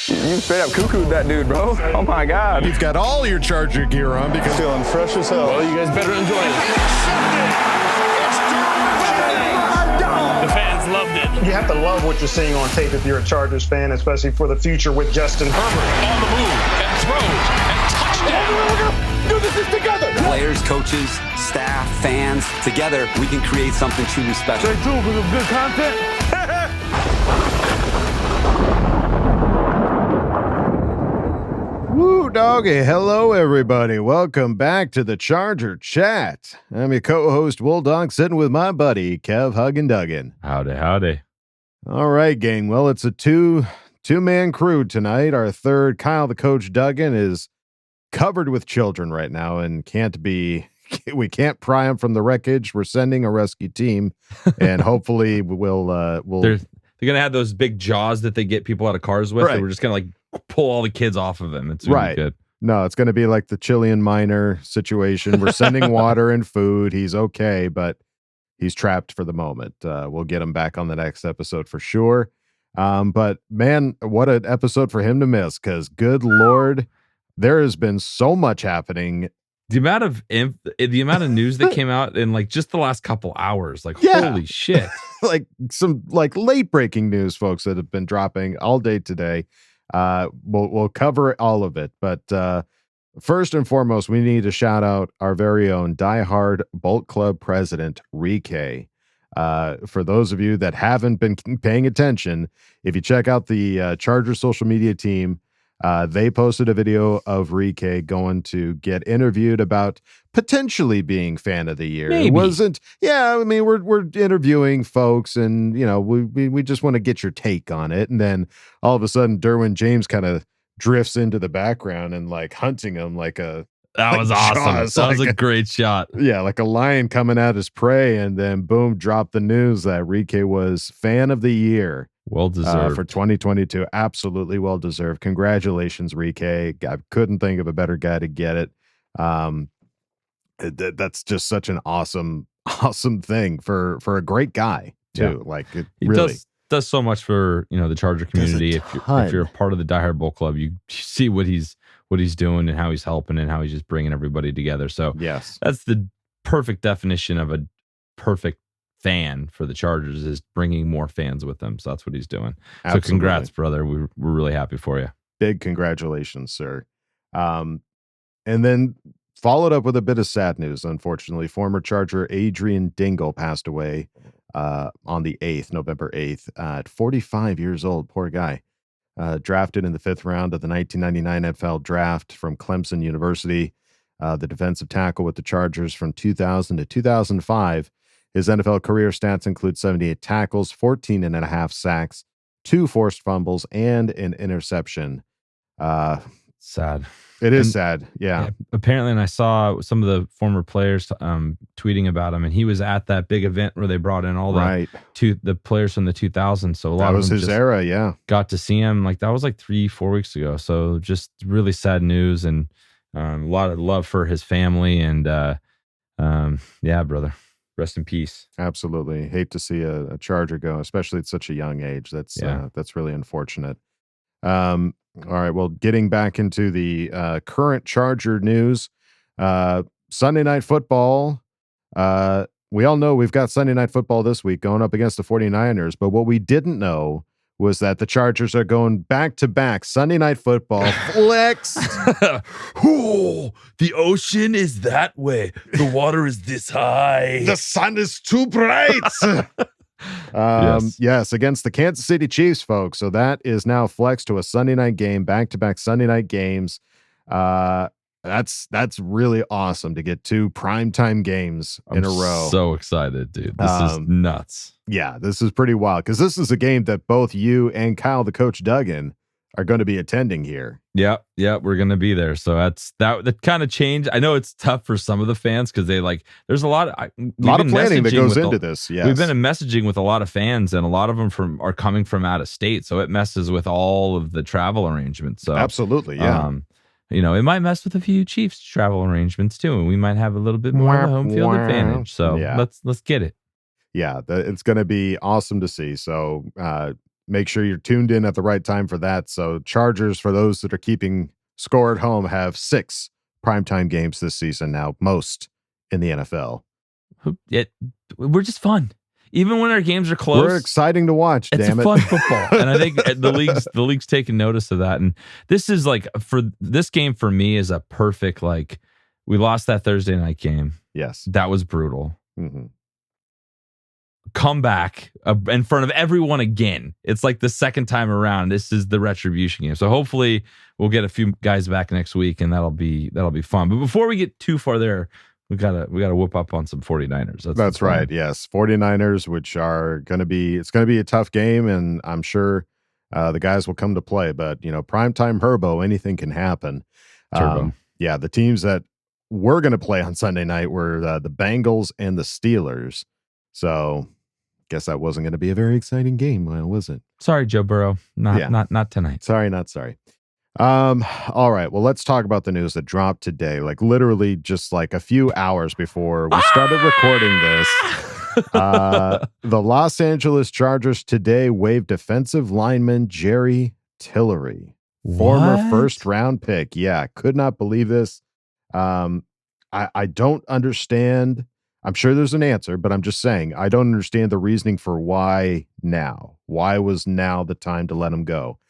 You straight up cuckooed that dude, bro. Oh my God. You've got all your Charger gear on because feeling fresh as hell. Well, you guys better enjoy it. The fans loved it. You have to love what you're seeing on tape if you're a Chargers fan, especially for the future with Justin Herbert. On the move and throws and touchdown. Do this together. Players, coaches, staff, fans, together we can create something truly special. Stay tuned for some good content. Woo, doggy. Hello, everybody. Welcome back to the Charger Chat. I'm your co-host, Wolldog, sitting with my buddy, Kev Huggin Duggan. Howdy. All right, gang. Well, it's a two-man crew tonight. Our third, Kyle the Coach Duggan, is covered with children right now and we can't pry them from the wreckage. We're sending a rescue team, and hopefully we'll They're gonna have those big jaws that they get people out of cars with. Right. And we're just gonna pull all the kids off of them. It's really good. No, it's going to be like the Chilean miner situation. We're sending water and food. He's okay, but he's trapped for the moment. We'll get him back on the next episode for sure. But man, what an episode for him to miss, because good Lord, there has been so much happening. The amount of news that came out in just the last couple hours, holy shit. Some late breaking news, folks, that have been dropping all day today. We'll cover all of it, but first and foremost, we need to shout out our very own diehard Bolt Club president, Rike. For those of you that haven't been paying attention, if you check out the Charger social media team, they posted a video of Rike going to get interviewed about potentially being fan of the year. Maybe. It wasn't. Yeah, I mean, we're interviewing folks, and we just want to get your take on it. And then all of a sudden, Derwin James kind of drifts into the background and hunting him like a. That was awesome. Jaws, that was a great shot. Yeah, like a lion coming at his prey, and then boom, drop the news that Rike was fan of the year. Well deserved. For 2022. Absolutely well deserved. Congratulations, Rike. I couldn't think of a better guy to get it. That's just such an awesome thing for a great guy too. Yeah. He really does so much for the Charger community. If you're a part of the diehard Bull Club, you see what he's doing and how he's helping and how he's just bringing everybody together. So yes, that's the perfect definition of a perfect fan for the Chargers, is bringing more fans with them. So that's what he's doing. Absolutely. So congrats, brother. We're really happy for you. Big congratulations, sir. And then followed up with a bit of sad news. Unfortunately, former Charger Adrian Dingle passed away on the 8th, November 8th, at 45 years old. Poor guy. Drafted in the 5th round of the 1999 NFL draft from Clemson University, the defensive tackle with the Chargers from 2000 to 2005. His NFL career stats include 78 tackles, 14 and a half sacks, 2 forced fumbles, and an interception. Sad. It is sad. Yeah. Apparently, and I saw some of the former players tweeting about him, and he was at that big event where they brought in all the players from the 2000s. So a lot that was of them his era. Yeah. Got to see him. That was 3-4 weeks ago. So just really sad news, and a lot of love for his family. And yeah, brother. Rest in peace. Absolutely. Hate to see a Charger go, especially at such a young age. That's really unfortunate. All right. Well, getting back into the current Charger news, Sunday Night Football. We all know we've got Sunday Night Football this week going up against the 49ers, but what we didn't know was that the Chargers are going back-to-back Sunday Night Football flex. Oh, the ocean is that way. The water is this high. The sun is too bright. Yes, against the Kansas City Chiefs, folks. So that is now flexed to a Sunday night game, back-to-back Sunday night games. That's really awesome to get 2 primetime games in a row. So excited, dude. This is nuts. Yeah, this is pretty wild, because this is a game that both you and Kyle, the Coach Duggan, are going to be attending here. Yeah, we're going to be there. So that kind of changed. I know it's tough for some of the fans because they there's a lot of planning that goes into this. Yes. We've been messaging with a lot of fans, and a lot of them are coming from out of state. So it messes with all of the travel arrangements. So absolutely, yeah. It might mess with a few Chiefs travel arrangements too, and we might have a little bit more of a home field advantage. So let's get it. Yeah, it's going to be awesome to see. So make sure you're tuned in at the right time for that. So Chargers, for those that are keeping score at home, have 6 primetime games this season now, most in the NFL. We're just fun. Even when our games are close, we're exciting to watch. It's damn a it. fun football, and I think the league's taking notice of that. And this is like, for this game for me is a perfect, like, we lost that Thursday night game. Yes, that was brutal. Mm-hmm. Come back in front of everyone again. It's like the second time around. This is the retribution game. So hopefully we'll get a few guys back next week, and that'll be fun. But before we get too far there, we gotta whoop up on some 49ers. That's right. Yes. 49ers, which are it's gonna be a tough game, and I'm sure the guys will come to play. But primetime Herbo, anything can happen. Yeah, the teams that were gonna play on Sunday night were the Bengals and the Steelers. So guess that wasn't gonna be a very exciting game, was it? Sorry, Joe Burrow. Not tonight. Sorry, not sorry. All right. Well, let's talk about the news that dropped today, like literally just like a few hours before we started recording this. The Los Angeles Chargers today waived defensive lineman Jerry Tillery, former first-round pick. Yeah, could not believe this. I don't understand. I'm sure there's an answer, but I'm just saying I don't understand the reasoning for why now. Why was now the time to let him go?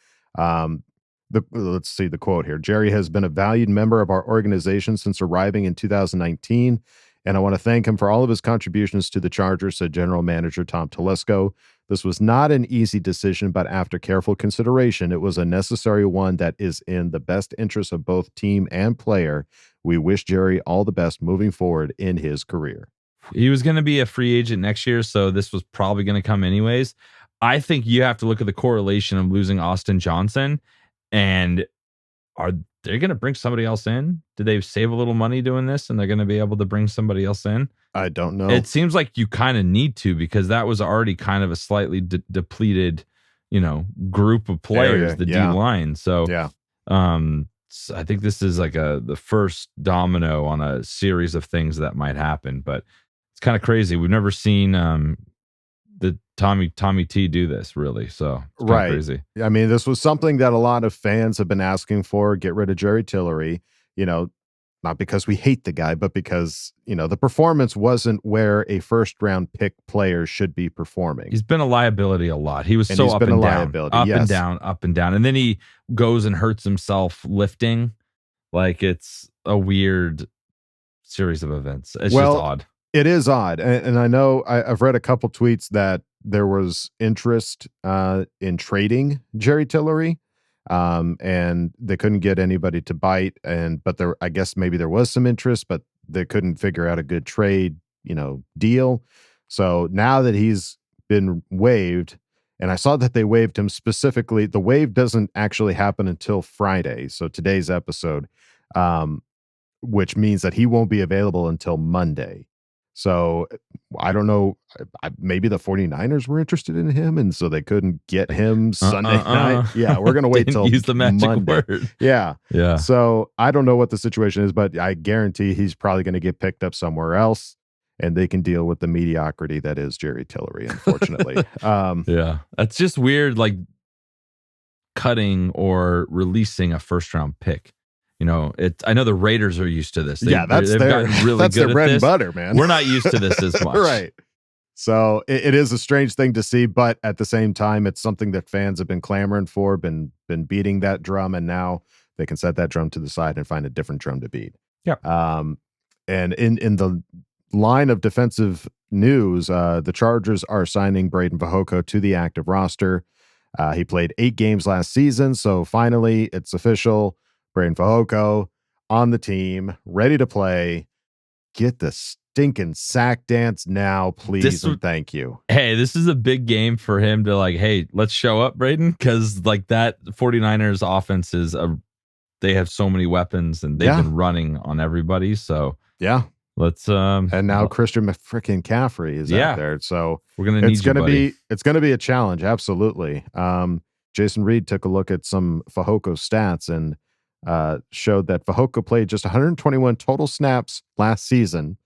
Let's see the quote here. Jerry has been a valued member of our organization since arriving in 2019, and I want to thank him for all of his contributions to the Chargers, said General Manager Tom Telesco. This was not an easy decision, but after careful consideration, it was a necessary one that is in the best interest of both team and player. We wish Jerry all the best moving forward in his career. He was going to be a free agent next year, so this was probably going to come anyways. I think you have to look at the correlation of losing Austin Johnson. And are they going to bring somebody else in? Did they save a little money doing this and they're going to be able to bring somebody else in? I don't know. It seems like you kind of need to, because that was already kind of a slightly depleted, group of players, D line. So yeah. I think this is like the first domino on a series of things that might happen, but it's kind of crazy. We've never seen the Tommy T do this, really. So it's right. Crazy. I mean, this was something that a lot of fans have been asking for. Get rid of Jerry Tillery, not because we hate the guy, but because, the performance wasn't where a first round pick player should be performing. He's been a liability a lot. He was so up and down, up and down. And then he goes and hurts himself lifting. Like, it's a weird series of events. It's just odd. It is odd. And I know I've read a couple tweets that there was interest in trading Jerry Tillery, and they couldn't get anybody to bite. But I guess maybe there was some interest, but they couldn't figure out a good trade, deal. So now that he's been waived, and I saw that they waived him specifically, the waive doesn't actually happen until Friday. So today's episode, which means that he won't be available until Monday. So I don't know, maybe the 49ers were interested in him, and so they couldn't get him Sunday night. Yeah, we're going to wait till use the magic Monday. Word. Yeah. Yeah. So I don't know what the situation is, but I guarantee he's probably going to get picked up somewhere else, and they can deal with the mediocrity that is Jerry Tillery, unfortunately. Yeah. That's just weird, like cutting or releasing a first round pick. I know the Raiders are used to this. They've gotten really that's good their bread at and this. butter, man. We're not used to this as much. Right. So it is a strange thing to see, but at the same time, it's something that fans have been clamoring for, been beating that drum, and now they can set that drum to the side and find a different drum to beat. Yeah. And in the line of defensive news, the Chargers are signing Braden Fehoko to the active roster. He played 8 games last season, so finally it's official. Braden Fehoko on the team, ready to play. Get the stinking sack dance now, please, and thank you. Hey, this is a big game for him to hey, let's show up, Braden, because that 49ers offense is they have so many weapons, and they've been running on everybody. So yeah, let's and now Christian freaking McCaffrey is out there, so we're gonna need it's gonna be a challenge, absolutely. Jason Reed took a look at some Fehoko stats and showed that Fehoko played just 121 total snaps last season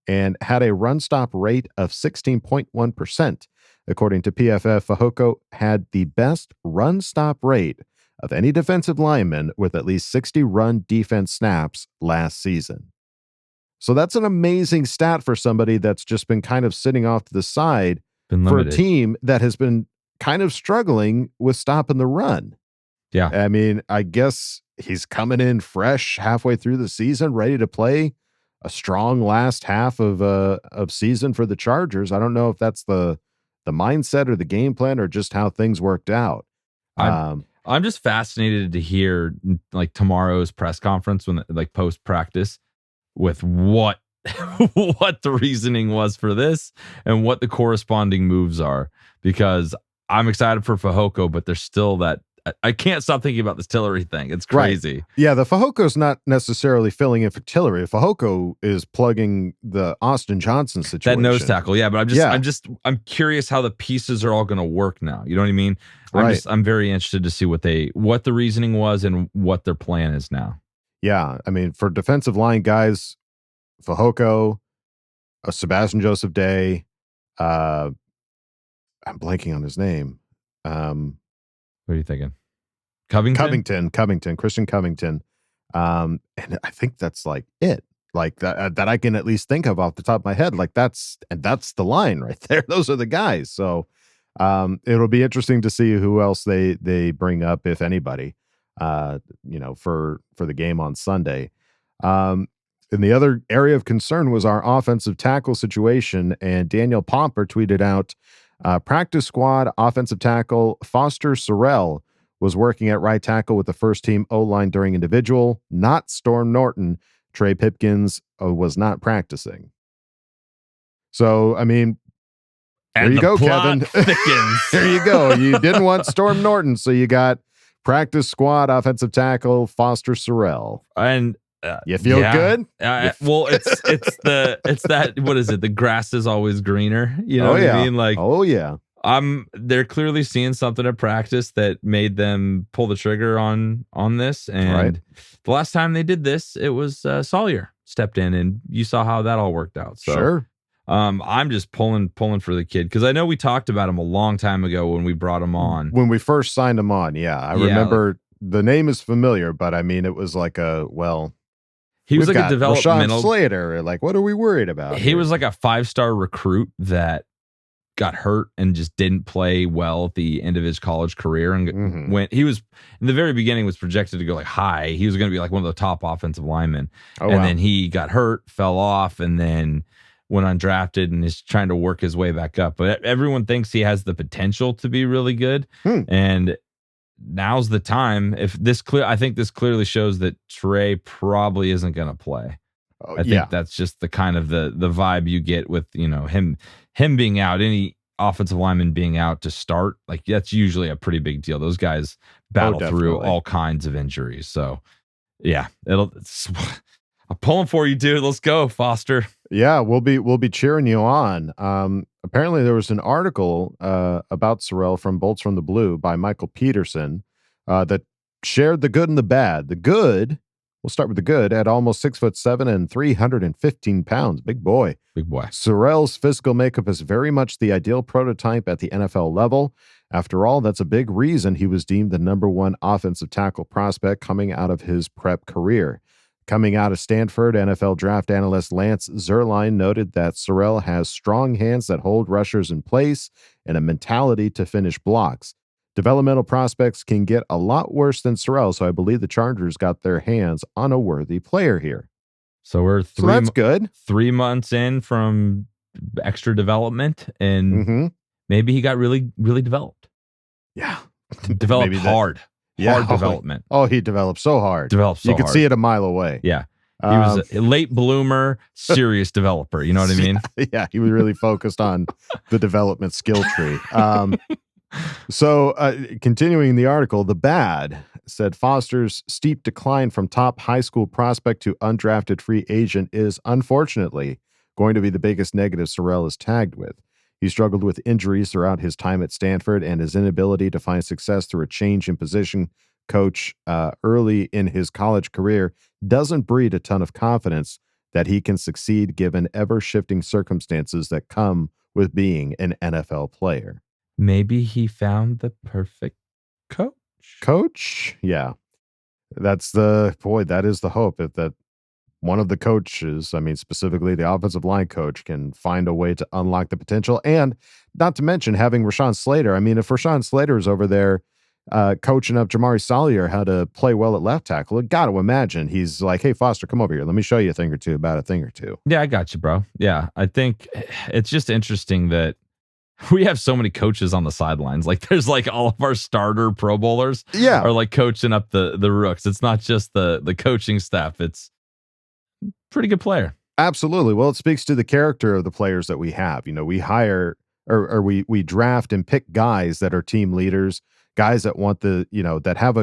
and had a run stop rate of 16.1%. According to PFF, Fehoko had the best run-stop rate of any defensive lineman with at least 60 run defense snaps last season. So that's an amazing stat for somebody that's just been kind of sitting off to the side for a team that has been kind of struggling with stopping the run. Yeah. I mean, I guess he's coming in fresh halfway through the season, ready to play a strong last half of season for the Chargers. I don't know if that's the mindset or the game plan or just how things worked out. I'm just fascinated to hear like tomorrow's press conference when like post practice with what the reasoning was for this and what the corresponding moves are, because I'm excited for Fehoko, but there's still that I can't stop thinking about this Tillery thing. It's crazy. Right. Yeah, the Fajoko's not necessarily filling in for Tillery. Fehoko is plugging the Austin Johnson situation. That nose tackle, yeah. But I'm curious how the pieces are all going to work now. You know what I mean? I'm very interested to see what the reasoning was and what their plan is now. Yeah, I mean, for defensive line guys, Fehoko, Sebastian Joseph Day, I'm blanking on his name. What are you thinking? Covington, Christian Covington. And I think that's like it. Like that I can at least think of off the top of my head. Like that's the line right there. Those are the guys. So it'll be interesting to see who else they bring up, if anybody, for the game on Sunday. And the other area of concern was our offensive tackle situation. And Daniel Pomper tweeted out, practice squad offensive tackle Foster Sarell was working at right tackle with the first team O-line during individual, not Storm Norton. Trey Pipkins was not practicing. So, I mean, there you go, Kevin. There you go. You didn't want Storm Norton, so you got practice squad offensive tackle Foster Sarell. And you feel good? Well, it's that, what is it? The grass is always greener. You know what I mean? Like, oh yeah. They're clearly seeing something at practice that made them pull the trigger on this. And the last time they did this, it was Sawyer stepped in, and you saw how that all worked out. So, sure. I'm just pulling for the kid, because I know we talked about him a long time ago when we brought him on. When we first signed him on, I remember the name is familiar, but I mean, it was like he was like a developmental Rashawn Slater. Like, what are we worried about? He was like a 5-star recruit that got hurt and just didn't play well at the end of his college career. And when he was in the very beginning was projected to go like high, he was going to be like one of the top offensive linemen. Then he got hurt, fell off, and then went undrafted and is trying to work his way back up. But everyone thinks he has the potential to be really good. And now's the time. I think this clearly shows that Trey probably isn't going to play. I think that's just the kind of the vibe you get with, him being out, any offensive lineman being out to start. Like, that's usually a pretty big deal. Those guys battle through all kinds of injuries. So yeah, I'm pulling for you, dude. Let's go, Foster. Yeah, we'll be cheering you on. Apparently there was an article about Sarell from Bolts from the Blue by Michael Peterson that shared the good and the bad. The good, we'll start with the good, at almost 6'7" and 315 pounds. Big boy. Sarell's physical makeup is very much the ideal prototype at the NFL level. After all, that's a big reason he was deemed the #1 offensive tackle prospect coming out of his prep career. Coming out of Stanford, NFL draft analyst Lance Zierlein noted that Sarell has strong hands that hold rushers in place and a mentality to finish blocks. Developmental prospects can get a lot worse than Sarell, so I believe the Chargers got their hands on a worthy player here. So that's good. 3 months in from extra development, and maybe he got really, really developed. Yeah. Developed hard. Hard development. Oh, he developed so hard. You could see it a mile away. Yeah. He was a late bloomer, serious developer. You know what I mean? Yeah, he was really focused on the development skill tree. So continuing the article, the bad said Foster's steep decline from top high school prospect to undrafted free agent is unfortunately going to be the biggest negative Sarell is tagged with. He struggled with injuries throughout his time at Stanford, and his inability to find success through a change in position coach early in his college career doesn't breed a ton of confidence that he can succeed given ever-shifting circumstances that come with being an NFL player. Maybe he found the perfect coach. Coach? Yeah. That is the hope, that one of the coaches, I mean, specifically the offensive line coach, can find a way to unlock the potential. And not to mention having Rashawn Slater. I mean, if Rashawn Slater is over there coaching up Jamari Salyer how to play well at left tackle, got to imagine he's like, hey, Foster, come over here. Let me show you a thing or two about a thing or two. Yeah, I got you, bro. Yeah, I think it's just interesting that we have so many coaches on the sidelines. Like, there's like all of our starter Pro Bowlers are like coaching up the rooks. It's not just the coaching staff. It's pretty good player. Absolutely. Well, it speaks to the character of the players that we have. You know, we hire or we draft and pick guys that are team leaders, guys that want that have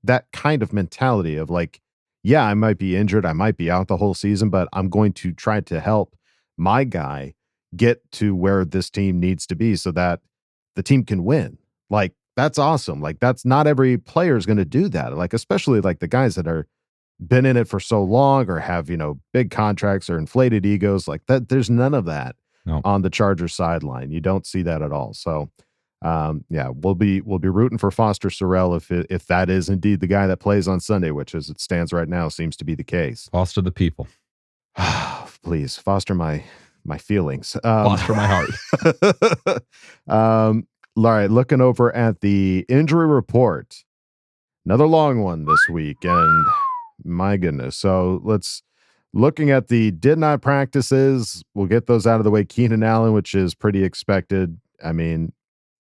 that kind of mentality of like, yeah, I might be injured, I might be out the whole season, but I'm going to try to help my guy get to where this team needs to be so that the team can win. Like, that's awesome. Like, that's not every player is going to do that. Like, especially like the guys that are been in it for so long or have, big contracts or inflated egos like that. There's none of that on the Chargers sideline. You don't see that at all. So, we'll be rooting for Foster Sarell if that is indeed the guy that plays on Sunday, which as it stands right now seems to be the case. Foster the people. Please foster my feelings. Foster my heart. All right, looking over at the injury report. Another long one this week, and my goodness. So looking at the did not practices. We'll get those out of the way. Keenan Allen, which is pretty expected. I mean,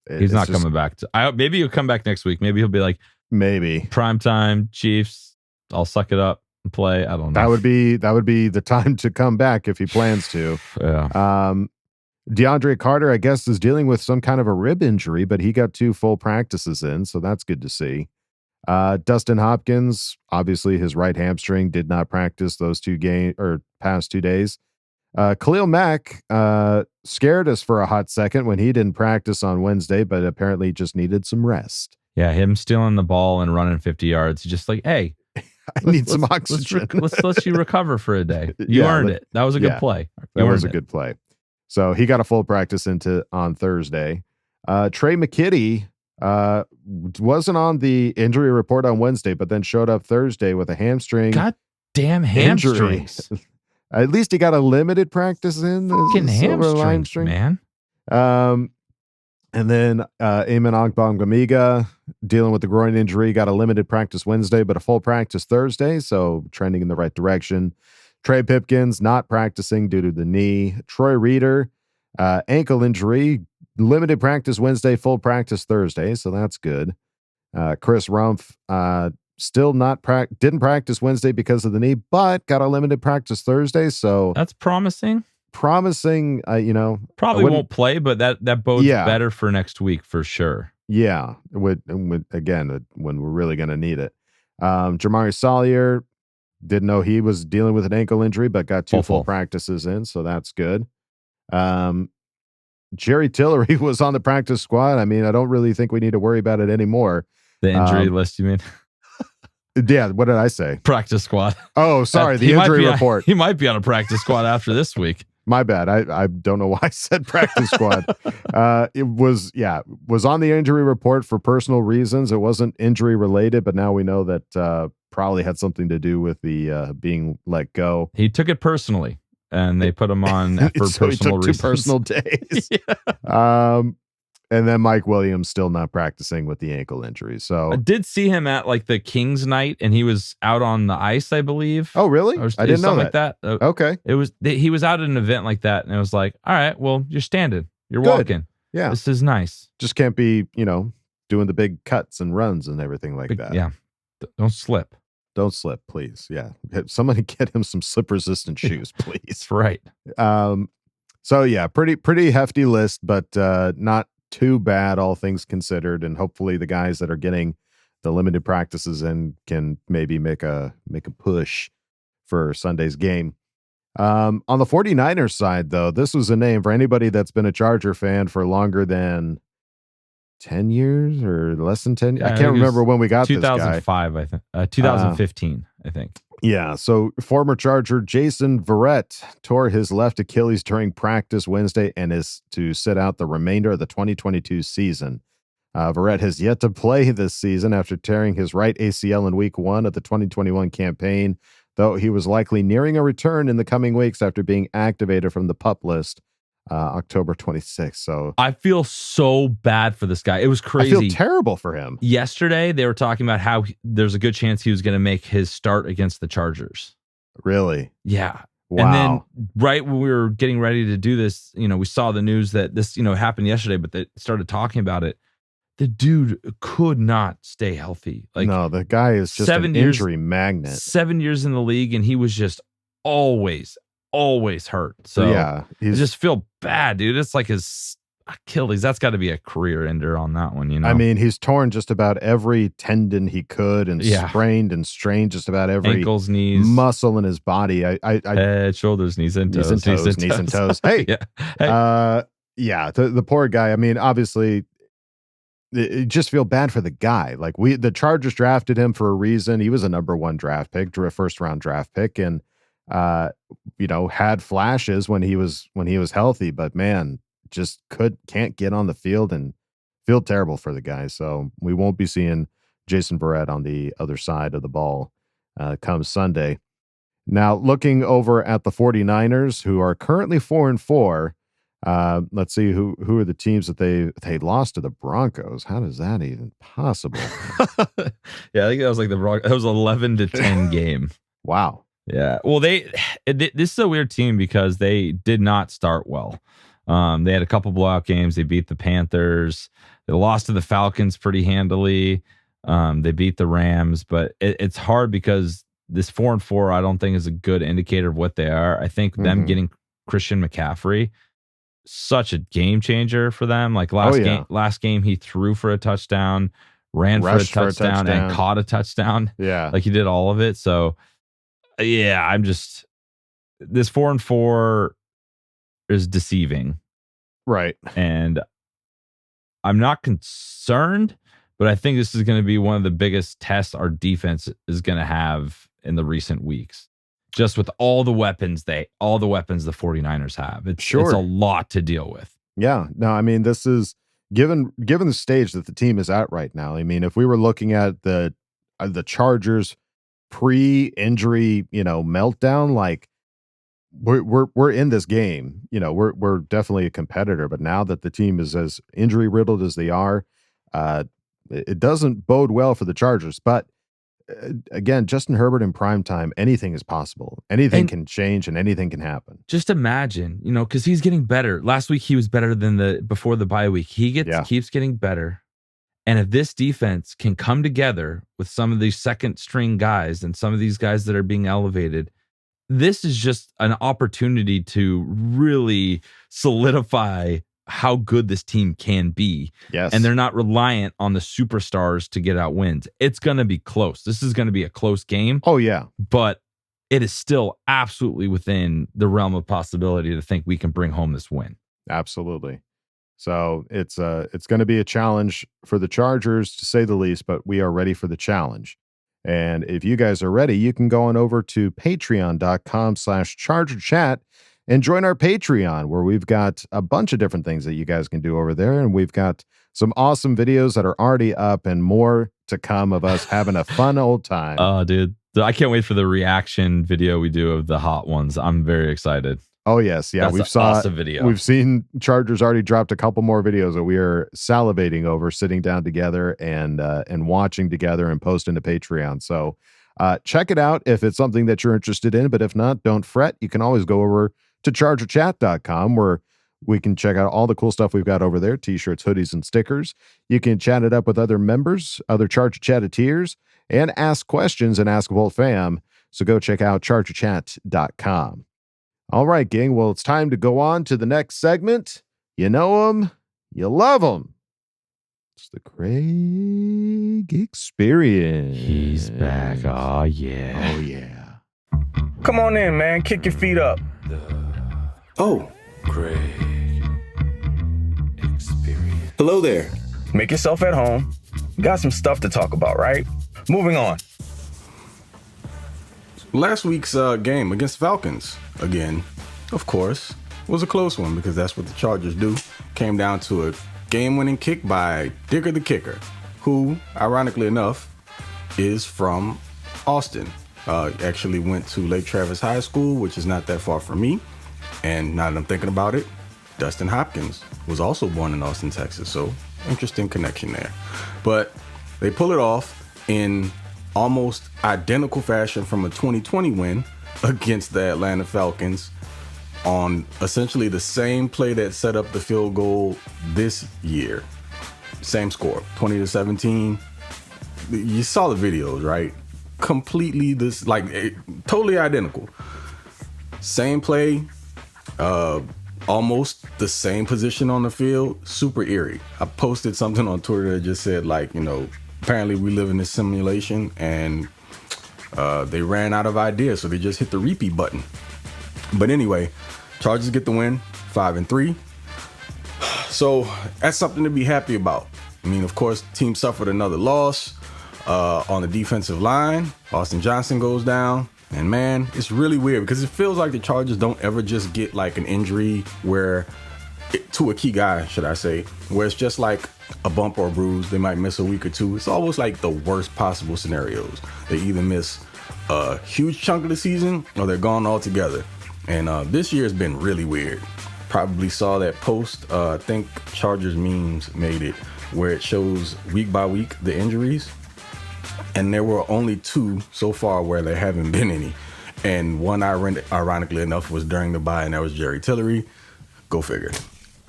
he's not coming back. Maybe he'll come back next week. Maybe he'll be like, primetime Chiefs. I'll suck it up and play. I don't know. That would be the time to come back if he plans to. Yeah. DeAndre Carter, I guess, is dealing with some kind of a rib injury, but he got 2 full practices in, so that's good to see. Dustin Hopkins, obviously his right hamstring, did not practice those past 2 days. Khalil Mack scared us for a hot second when he didn't practice on Wednesday, but apparently just needed some rest. Yeah, him stealing the ball and running 50 yards. Just like, hey, I need some oxygen. Let's let you recover for a day. You earned it. That was a good play. That was a good play. So he got a full practice on Thursday. Trey McKitty wasn't on the injury report on Wednesday, but then showed up Thursday with a hamstring. Goddamn hamstrings. At least he got a limited practice in. Fucking hamstrings, man. And then Eamon Ogbongbemiga dealing with the groin injury, got a limited practice Wednesday, but a full practice Thursday, so trending in the right direction. Trey Pipkins not practicing due to the knee. Troy Reeder, ankle injury, limited practice Wednesday, full practice Thursday, so that's good. Chris Rumph still didn't practice Wednesday because of the knee, but got a limited practice Thursday, so that's promising. Probably won't play, but that bodes better for next week for sure. Yeah, when we're really going to need it. Jamari Salyer, didn't know he was dealing with an ankle injury, but got 2 full practices in, so that's good. Jerry Tillery was on the practice squad. I mean, I don't really think we need to worry about it anymore. The injury list, you mean? Yeah, what did I say? Practice squad. Oh, sorry, the injury report. He might be on a practice squad after this week. My bad. I don't know why I said practice squad. It was on the injury report for personal reasons. It wasn't injury related, but now we know that probably had something to do with the being let go. He took it personally, and they put him on for so personal reasons. 2 personal days. Yeah. And then Mike Williams still not practicing with the ankle injury. So I did see him at like the Kings night, and he was out on the ice, I believe. Oh, really? I didn't know that. Okay. He was out at an event like that, and it was like, all right, well, you're standing, you're walking. Yeah, this is nice. Just can't be, doing the big cuts and runs and everything like that. Yeah, don't slip. Don't slip, please. Yeah, somebody get him some slip-resistant shoes, please. That's right. So yeah, pretty hefty list, but not too bad, all things considered, and hopefully the guys that are getting the limited practices in can maybe make a push for Sunday's game. On the 49ers side, though, this was a name for anybody that's been a Charger fan for longer than 10 years or less than 10. I can't remember when we got 2005, this guy. I think. 2015, I think. Yeah, so former Charger Jason Verrett tore his left Achilles during practice Wednesday and is to sit out the remainder of the 2022 season. Verrett has yet to play this season after tearing his right ACL in week 1 of the 2021 campaign, though he was likely nearing a return in the coming weeks after being activated from the PUP list October 26th. So I feel so bad for this guy. It was crazy. I feel terrible for him. Yesterday, they were talking about how there's a good chance he was going to make his start against the Chargers. Really? Yeah. Wow. And then right when we were getting ready to do this, we saw the news that this, happened yesterday, but they started talking about it. The dude could not stay healthy. No, the guy is just an injury magnet. 7 years in the league, and he was just always hurt. So yeah, I just feel bad, dude. It's like his Achilles. That's got to be a career ender on that one, I mean, he's torn just about every tendon he could and sprained and strained just about every ankles, knees, muscle in his body. Head, shoulders, knees and toes. Knees and toes. Hey. The poor guy. I mean, obviously, you just feel bad for the guy. Like the Chargers drafted him for a reason. He was a number 1 draft pick, a first-round draft pick, and had flashes when he was healthy, but man, just can't get on the field, and feel terrible for the guy. So we won't be seeing Jason Verrett on the other side of the ball come Sunday. Now, looking over at the 49ers, who are currently 4-4, let's see who are the teams that they lost to the Broncos. How is that even possible? Yeah, I think that was like the Broncos. It was 11-10 game. Wow. Yeah. Well, this is a weird team because they did not start well. They had a couple blowout games. They beat the Panthers. They lost to the Falcons pretty handily. They beat the Rams, but it's hard because this 4-4, I don't think is a good indicator of what they are. I think them getting Christian McCaffrey, such a game changer for them. Like last game he threw for a touchdown, ran for a touchdown, and caught a touchdown. Yeah. Like he did all of it. So yeah, this 4-4 is deceiving. Right. And I'm not concerned, but I think this is going to be one of the biggest tests our defense is going to have in the recent weeks. Just with all the weapons the 49ers have. It's a lot to deal with. Yeah. No, I mean, this is given the stage that the team is at right now. I mean, if we were looking at the Chargers pre-injury, meltdown, like we're in this game, we're definitely a competitor, but now that the team is as injury riddled as they are, it doesn't bode well for the Chargers. But again, Justin Herbert in prime time, anything is possible. Anything can change and anything can happen. Just imagine, because he's getting better. Last week he was better than before the bye week. He keeps getting better. And if this defense can come together with some of these second string guys and some of these guys that are being elevated, this is just an opportunity to really solidify how good this team can be. Yes. And they're not reliant on the superstars to get out wins. It's going to be close. This is going to be a close game. Oh, yeah. But it is still absolutely within the realm of possibility to think we can bring home this win. Absolutely. So it's going to be a challenge for the Chargers, to say the least, but we are ready for the challenge. And if you guys are ready, you can go on over to patreon.com/ChargerChat and join our Patreon, where we've got a bunch of different things that you guys can do over there. And we've got some awesome videos that are already up and more to come of us having a fun old time. Oh, dude. I can't wait for the reaction video we do of the hot ones. I'm very excited. Oh, yes. Yeah, That's an awesome video. We've seen Chargers already dropped a couple more videos that we are salivating over, sitting down together and watching together and posting to Patreon. So check it out if it's something that you're interested in. But if not, don't fret. You can always go over to chargerchat.com, where we can check out all the cool stuff we've got over there, t-shirts, hoodies, and stickers. You can chat it up with other members, other Charger Chatteteers, and ask questions and ask Volt Fam. So go check out chargerchat.com. All right, gang. Well, it's time to go on to the next segment. You know them, you love them. It's the Craig Experience. He's back. Oh, yeah. Oh, yeah. Come on in, man. Kick your feet up. Oh. Craig Experience. Hello there. Make yourself at home. Got some stuff to talk about, right? Moving on. last week's game against Falcons, again, of course, was a close one because that's what the Chargers do. Came down to a game-winning kick by Digger the Kicker, who, ironically enough, is from Austin. Actually went to Lake Travis High School, which is not that far from me. And now that I'm thinking about it, Dustin Hopkins was also born in Austin, Texas. So interesting connection there. But they pull it off in almost identical fashion from a 2020 win against the Atlanta Falcons on essentially the same play that set up the field goal this year. Same score, 20-17. You saw the videos, right? Completely totally identical. Same play, almost the same position on the field, super eerie. I posted something on Twitter that just said, apparently we live in this simulation, and they ran out of ideas, so they just hit the repeat button. But anyway, Chargers get the win, 5-3. So that's something to be happy about. I mean, of course, the team suffered another loss on the defensive line. Austin Johnson goes down. And man, it's really weird because it feels like the Chargers don't ever just get like an injury to a key guy, should I say, where it's just like a bump or a bruise. They might miss a week or two. It's almost like the worst possible scenarios. They either miss a huge chunk of the season or they're gone altogether. And this year has been really weird. Probably saw that post. I think Chargers memes made it where it shows week by week the injuries. And there were only 2 so far where there haven't been any. And one, ironically enough, was during the bye, and that was Jerry Tillery. Go figure.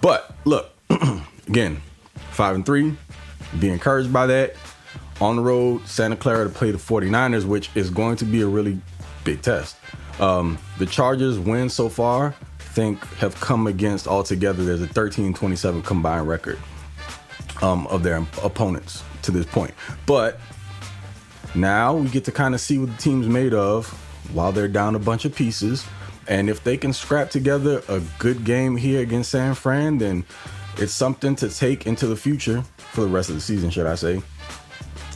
But look, again, 5-3. Be encouraged by that. On the road, Santa Clara to play the 49ers, which is going to be a really big test. The Chargers win so far, I think, have come against altogether. There's a 13-27 combined record of their opponents to this point. But now we get to kind of see what the team's made of while they're down a bunch of pieces. And if they can scrap together a good game here against San Fran, then it's something to take into the future for the rest of the season, should I say,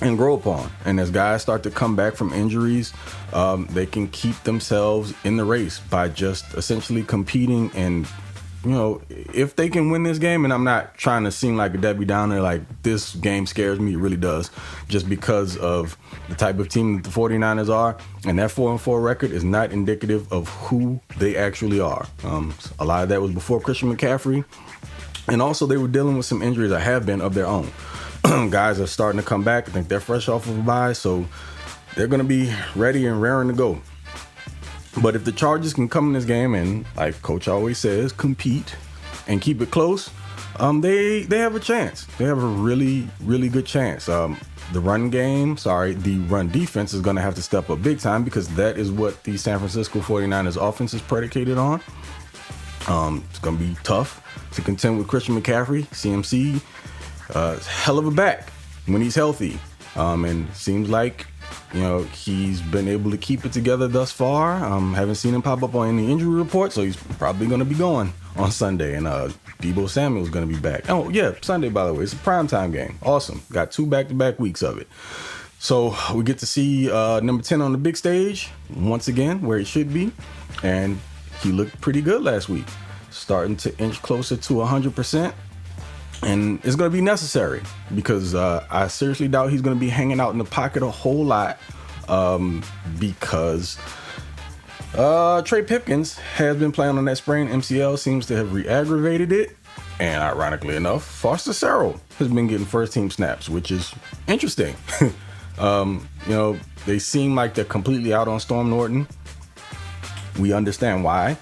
and grow upon. And as guys start to come back from injuries, they can keep themselves in the race by just essentially competing. And, if they can win this game, and I'm not trying to seem like a Debbie Downer, like this game scares me, it really does, just because of the type of team that the 49ers are. And that 4-4 record is not indicative of who they actually are. A lot of that was before Christian McCaffrey. And also they were dealing with some injuries that have been of their own. Guys are starting to come back. I think they're fresh off of a bye, so they're going to be ready and raring to go. But if the Chargers can come in this game and, like Coach always says, compete and keep it close, they have a chance. They have a really, really good chance. The run defense is going to have to step up big time because that is what the San Francisco 49ers offense is predicated on. It's going to be tough to contend with Christian McCaffrey. CMC, hell of a back when he's healthy. And seems like, he's been able to keep it together thus far. Haven't seen him pop up on any injury report, so he's probably going to be going on Sunday. And Deebo Samuel's going to be back. Oh, yeah, Sunday, by the way. It's a primetime game. Awesome. Got 2 back-to-back weeks of it. So we get to see number 10 on the big stage once again, where he should be. And he looked pretty good last week. Starting to inch closer to 100%. And it's going to be necessary because I seriously doubt he's going to be hanging out in the pocket a whole lot because Trey Pipkins has been playing on that sprained MCL, seems to have re-aggravated it. And ironically enough, Foster Sarell has been getting first-team snaps, which is interesting. They seem like they're completely out on Storm Norton. We understand why.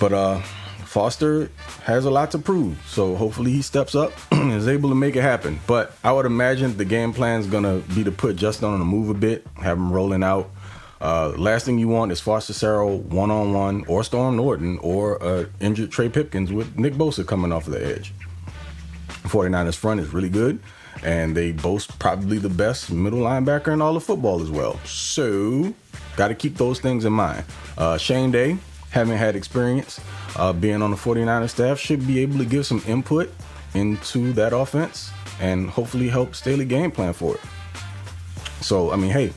But Foster has a lot to prove, so hopefully he steps up and is able to make it happen. But I would imagine the game plan is going to be to put Justin on the move a bit, have him rolling out. Last thing you want is Foster Sarell one-on-one or Storm Norton or injured Trey Pipkins with Nick Bosa coming off of the edge. 49ers front is really good, and they boast probably the best middle linebacker in all of football as well. So got to keep those things in mind. Shane Day, having had experience being on the 49ers staff, should be able to give some input into that offense and hopefully help Staley game plan for it. So, I mean, hey,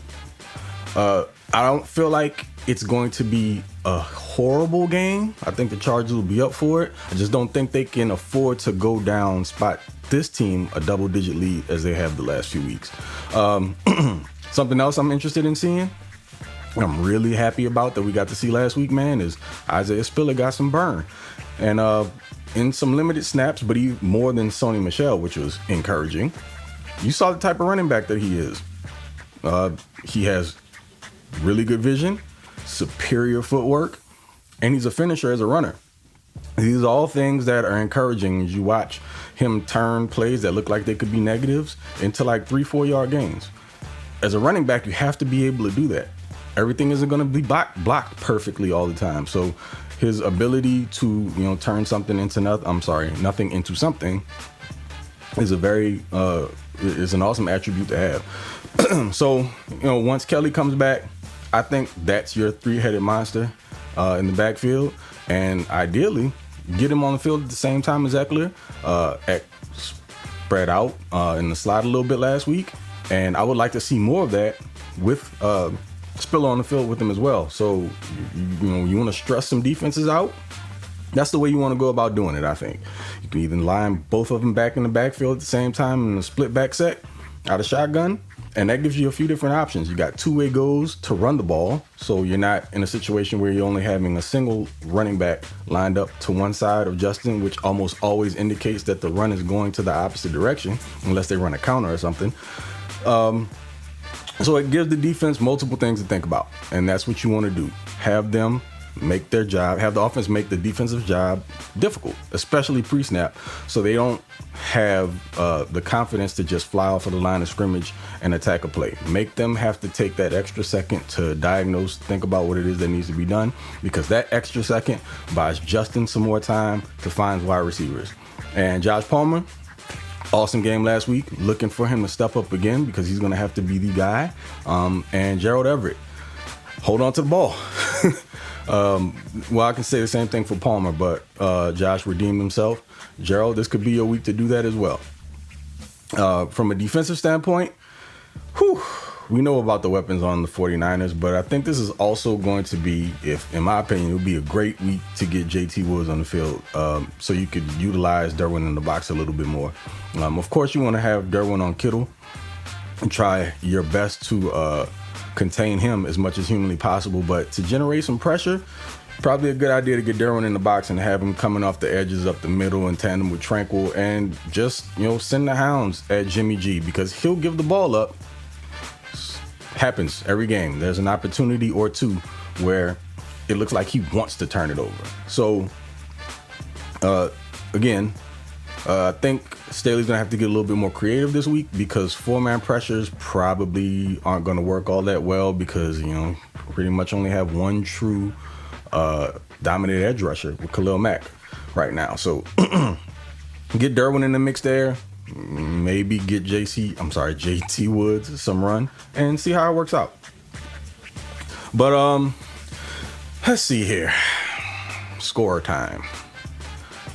I don't feel like it's going to be a horrible game. I think the Chargers will be up for it. I just don't think they can afford to go down, spot this team a double-digit lead as they have the last few weeks. Something else I'm interested in seeing, I'm really happy about that we got to see last week, man, is Isaiah Spiller got some burn. And in some limited snaps, but he more than Sony Michel, which was encouraging. You saw the type of running back that he is. He has really good vision, superior footwork, and he's a finisher as a runner. These are all things that are encouraging as you watch him turn plays that look like they could be negatives into like 3-4 yard gains. As a running back, you have to be able to do that. Everything isn't going to be blocked perfectly all the time. So his ability to, turn something into nothing into something is is an awesome attribute to have. So, once Kelly comes back, I think that's your three-headed monster in the backfield. And ideally, get him on the field at the same time as Eckler. Spread out in the slot a little bit last week. And I would like to see more of that with Spiller on the field with him as well. So, you want to stress some defenses out. That's the way you want to go about doing it, I think. You can either line both of them back in the backfield at the same time in a split back set out of shotgun. And that gives you a few different options. You got two-way goes to run the ball. So you're not in a situation where you're only having a single running back lined up to one side of Justin, which almost always indicates that the run is going to the opposite direction, unless they run a counter or something. So it gives the defense multiple things to think about. And that's what you want to do. Have them make their job, have the offense make the defensive job difficult, especially pre-snap, so they don't have the confidence to just fly off of the line of scrimmage and attack a play. Make them have to take that extra second to diagnose, think about what it is that needs to be done, because that extra second buys Justin some more time to find wide receivers. And Josh Palmer, awesome game last week. Looking for him to step up again because he's going to have to be the guy. And Gerald Everett, hold on to the ball. Well, I can say the same thing for Palmer, but Josh redeemed himself. Gerald, this could be your week to do that as well. From a defensive standpoint, we know about the weapons on the 49ers, but I think this is also going to be, in my opinion, it would be a great week to get JT Woods on the field so you could utilize Derwin in the box a little bit more. Of course, you want to have Derwin on Kittle and try your best to contain him as much as humanly possible, but to generate some pressure, probably a good idea to get Derwin in the box and have him coming off the edges up the middle in tandem with Tranquil, and just send the hounds at Jimmy G, because he'll give the ball up. Happens every game. There's an opportunity or two where it looks like he wants to turn it over. So again, I think Staley's gonna have to get a little bit more creative this week, because 4-man pressures probably aren't gonna work all that well, because pretty much only have one true dominant edge rusher with Khalil Mack right now. So get Derwin in the mix there. Maybe get JT Woods some run and see how it works out. But let's see here. Score time.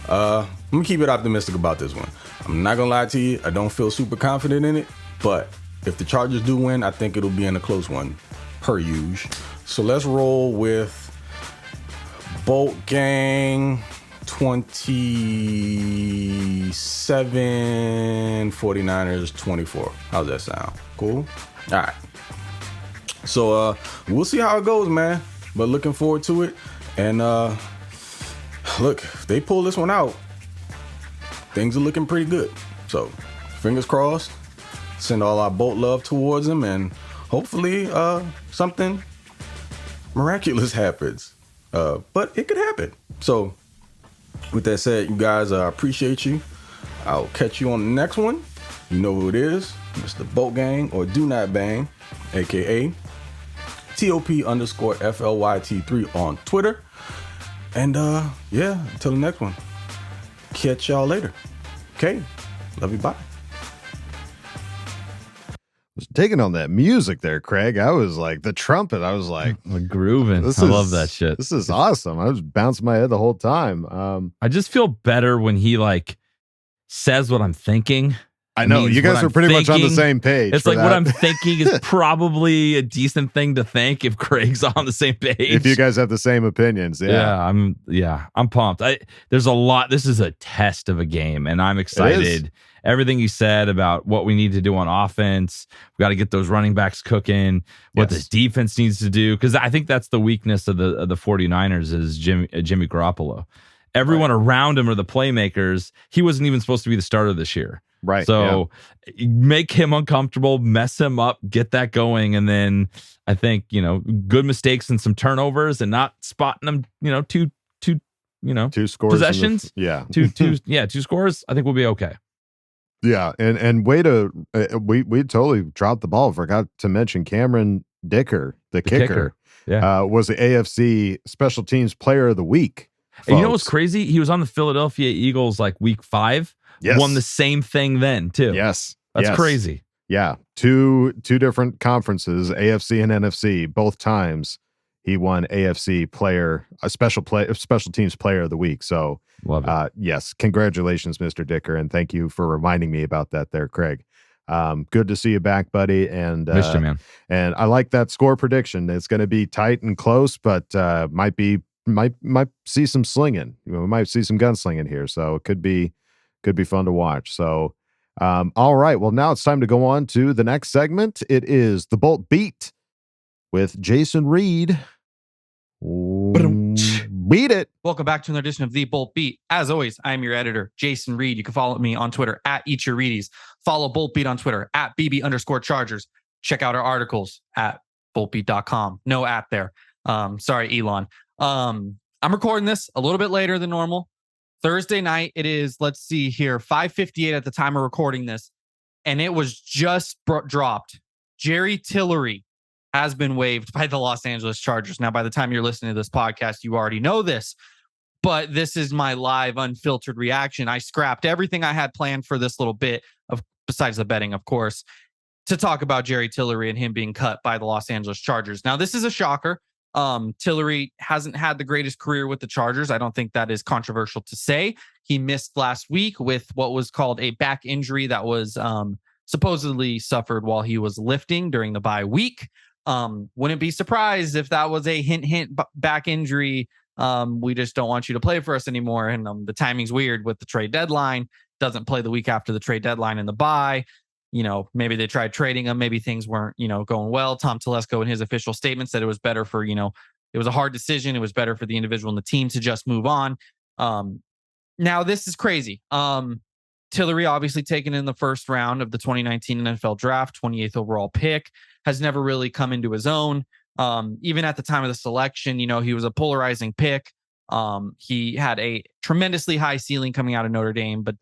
I'm gonna keep it optimistic about this one. I'm not gonna lie to you, I don't feel super confident in it, but if the Chargers do win, I think it'll be in a close one, per usual. So let's roll with Bolt Gang 27, 49ers 24. How's that sound? Cool? All right. So we'll see how it goes, man. But looking forward to it. And look, if they pull this one out, things are looking pretty good. So fingers crossed. Send all our Bolt love towards them, and hopefully something miraculous happens. But it could happen. So with that said, you guys, I appreciate you. I'll catch you on the next one. You know who it is, Mr. Bolt Gang, or Do Not Bang, aka TOP_FLYT3 on Twitter. And yeah, until the next one. Catch y'all later. Okay. Love you. Bye. Was taking on that music there, Craig. I was like, the trumpet, I was like, grooving. I love that shit. This is awesome. I was bouncing my head the whole time. I just feel better when he like says what I'm thinking I know you guys are pretty much on the same page. It's like what I'm thinking is probably a decent thing to think if Craig's on the same page. If you guys have the same opinions, I'm pumped. There's a lot. This is a test of a game, and I'm excited. Everything you said about what we need to do on offense, we got to get those running backs cooking. What this defense needs to do, because I think that's the weakness of the 49ers is Jimmy Garoppolo. Everyone around him are the playmakers. He wasn't even supposed to be the starter this year. Right. So make him uncomfortable, mess him up, get that going. And then I think, good mistakes and some turnovers and not spotting them, two scores possessions. Two scores. I think we'll be okay. Yeah. And way to, we totally dropped the ball. Forgot to mention Cameron Dicker, the kicker. Was the AFC Special Teams Player of the Week. And you know what's crazy? He was on the Philadelphia Eagles like week 5. Yes. Won the same thing then too. Yes. That's crazy. Yeah. Two different conferences, AFC and NFC, both times he won AFC special teams player of the week. So love it. Yes. Congratulations, Mr. Dicker. And thank you for reminding me about that there, Craig. Good to see you back, buddy. And missed you, man. And I like that score prediction. It's going to be tight and close, but might see some slinging. We might see some gunslinging here. So it could be fun to watch. So, all right. Well, now it's time to go on to the next segment. It is the Bolt Beat with Jason Reed. Beat it. Welcome back to another edition of the Bolt Beat. As always, I'm your editor, Jason Reed. You can follow me on Twitter at Eat Your Reedies. Follow Bolt Beat on Twitter at BB_Chargers. Check out our articles at boltbeat.com. No at there. Sorry, Elon. I'm recording this a little bit later than normal. Thursday night, it is, let's see here, 5:58 at the time of recording this, and it was just dropped. Jerry Tillery has been waived by the Los Angeles Chargers. Now, by the time you're listening to this podcast, you already know this, but this is my live, unfiltered reaction. I scrapped everything I had planned for this little bit, besides the betting, of course, to talk about Jerry Tillery and him being cut by the Los Angeles Chargers. Now, this is a shocker. Tillery hasn't had the greatest career with the Chargers. I don't think that is controversial to say. He missed last week with what was called a back injury that was supposedly suffered while he was lifting during the bye week. Wouldn't be surprised if that was a hint back injury. We just don't want you to play for us anymore. And the timing's weird with the trade deadline. Doesn't play the week after the trade deadline in the bye. Maybe they tried trading him. Maybe things weren't, going well. Tom Telesco in his official statement said it was better for, it was a hard decision. It was better for the individual and the team to just move on. Now this is crazy. Tillery, obviously taken in the first round of the 2019 NFL draft, 28th overall pick, has never really come into his own. Even at the time of the selection, he was a polarizing pick. He had a tremendously high ceiling coming out of Notre Dame, but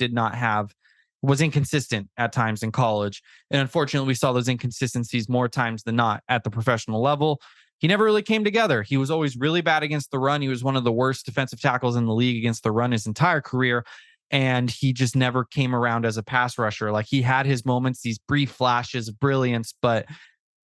was inconsistent at times in college. And unfortunately, we saw those inconsistencies more times than not at the professional level. He never really came together. He was always really bad against the run. He was one of the worst defensive tackles in the league against the run his entire career. And he just never came around as a pass rusher. Like, he had his moments, these brief flashes of brilliance, but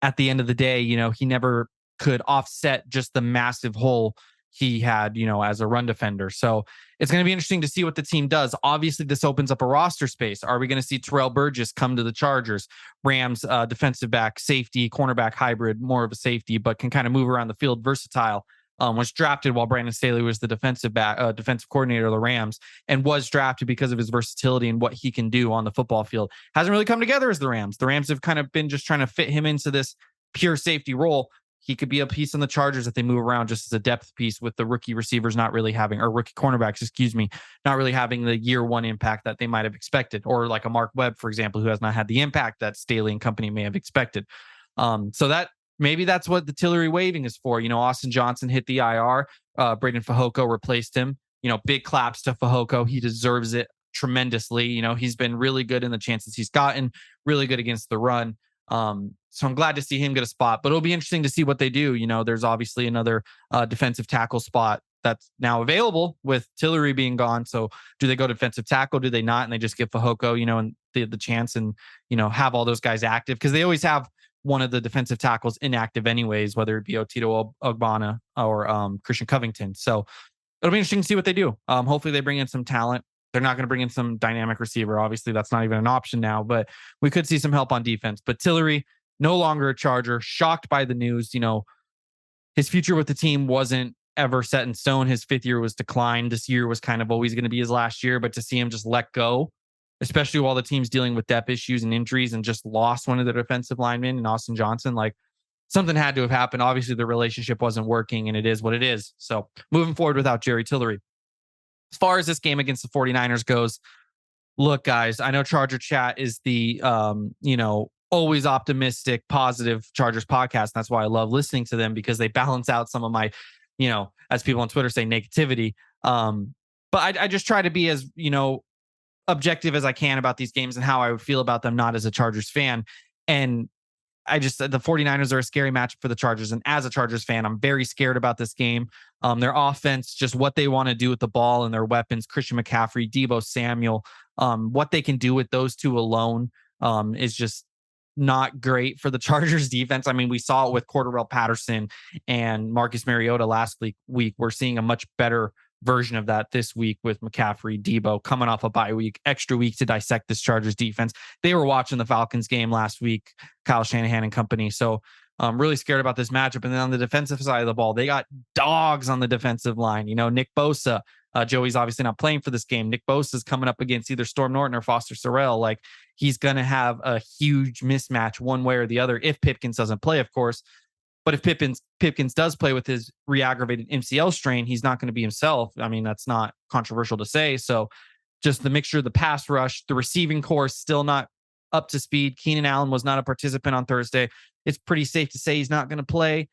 at the end of the day, he never could offset just the massive hole he had, as a run defender. So it's going to be interesting to see what the team does. Obviously, this opens up a roster space. Are we going to see Terrell Burgess come to the Chargers? Rams, defensive back, safety, cornerback hybrid, more of a safety, but can kind of move around the field, versatile. Was drafted while Brandon Staley was the defensive coordinator of the Rams, and was drafted because of his versatility and what he can do on the football field. Hasn't really come together as the Rams. The Rams have kind of been just trying to fit him into this pure safety role. He could be a piece on the Chargers if they move around just as a depth piece, with the rookie receivers not really having, or rookie cornerbacks, not really having the year one impact that they might have expected, or like a Mark Webb, for example, who has not had the impact that Staley and company may have expected. So that maybe that's what the Tillery waiving is for. Austin Johnson hit the IR. Braden Fajoko replaced him. Big claps to Fajoko. He deserves it tremendously. He's been really good in the chances he's gotten, really good against the run. So I'm glad to see him get a spot, but it'll be interesting to see what they do. There's obviously another defensive tackle spot that's now available with Tillery being gone. So do they go defensive tackle? Do they not? And they just give Fajoko, and the chance and, have all those guys active, because they always have one of the defensive tackles inactive anyways, whether it be Otito Ogbonna or Christian Covington. So it'll be interesting to see what they do. Hopefully they bring in some talent. They're not going to bring in some dynamic receiver. Obviously, that's not even an option now, but we could see some help on defense. But Tillery, no longer a Charger, shocked by the news. His future with the team wasn't ever set in stone. His 5th year was declined. This year was kind of always going to be his last year, but to see him just let go, especially while the team's dealing with depth issues and injuries and just lost one of their defensive linemen in Austin Johnson, like something had to have happened. Obviously, the relationship wasn't working, and it is what it is. So moving forward without Jerry Tillery. As far as this game against the 49ers goes, look, guys, I know Charger Chat is the, always optimistic, positive Chargers podcast. That's why I love listening to them, because they balance out some of my, as people on Twitter say, negativity. But I just try to be as, objective as I can about these games and how I would feel about them, not as a Chargers fan. And the 49ers are a scary matchup for the Chargers. And as a Chargers fan, I'm very scared about this game. Their offense, just what they want to do with the ball and their weapons, Christian McCaffrey, Deebo Samuel, what they can do with those two alone is just not great for the Chargers defense. I mean, we saw it with Cordarrelle Patterson and Marcus Mariota last week. We're seeing a much better version of that this week with McCaffrey, Deebo coming off a bye week, extra week to dissect this Chargers defense. They were watching the Falcons game last week, Kyle Shanahan and company. So I'm really scared about this matchup. And then on the defensive side of the ball, they got dogs on the defensive line. Nick Bosa, Joey's obviously not playing for this game. Nick Bosa is coming up against either Storm Norton or Foster Sarell. Like, he's going to have a huge mismatch one way or the other if Pipkins doesn't play, of course. But if Pipkins does play with his re-aggravated MCL strain, he's not going to be himself. I mean, that's not controversial to say. So just the mixture of the pass rush, the receiving core still not up to speed. Keenan Allen was not a participant on Thursday. It's pretty safe to say he's not going to play.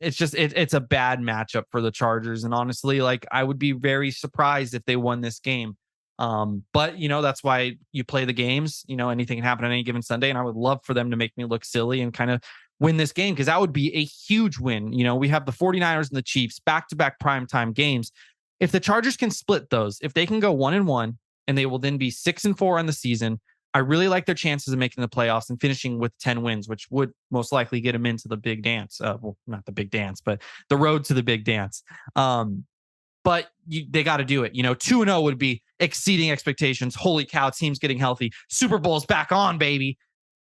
It's a bad matchup for the Chargers. And honestly, like, I would be very surprised if they won this game. But that's why you play the games. Anything can happen on any given Sunday. And I would love for them to make me look silly and kind of win this game, because that would be a huge win. We have the 49ers and the Chiefs back-to-back primetime games. If the Chargers can split those, if they can go 1-1, and they will then be 6-4 on the season, I really like their chances of making the playoffs and finishing with 10 wins, which would most likely get them into the big dance. Well, not the big dance, but the road to the big dance. But they got to do it. 2-0 would be exceeding expectations. Holy cow, team's getting healthy. Super Bowl's back on, baby.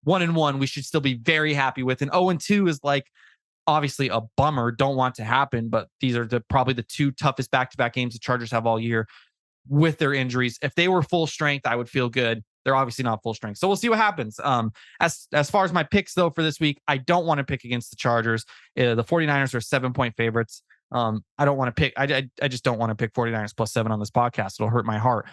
1-1, we should still be very happy with. And 0-2 is like, obviously a bummer. Don't want to happen, but these are probably the two toughest back-to-back games the Chargers have all year with their injuries. If they were full strength, I would feel good. They're obviously not full strength. So we'll see what happens. As far as my picks, though, for this week, I don't want to pick against the Chargers. The 49ers are 7-point favorites. I don't want to pick. I just don't want to pick 49ers +7 on this podcast. It'll hurt my heart.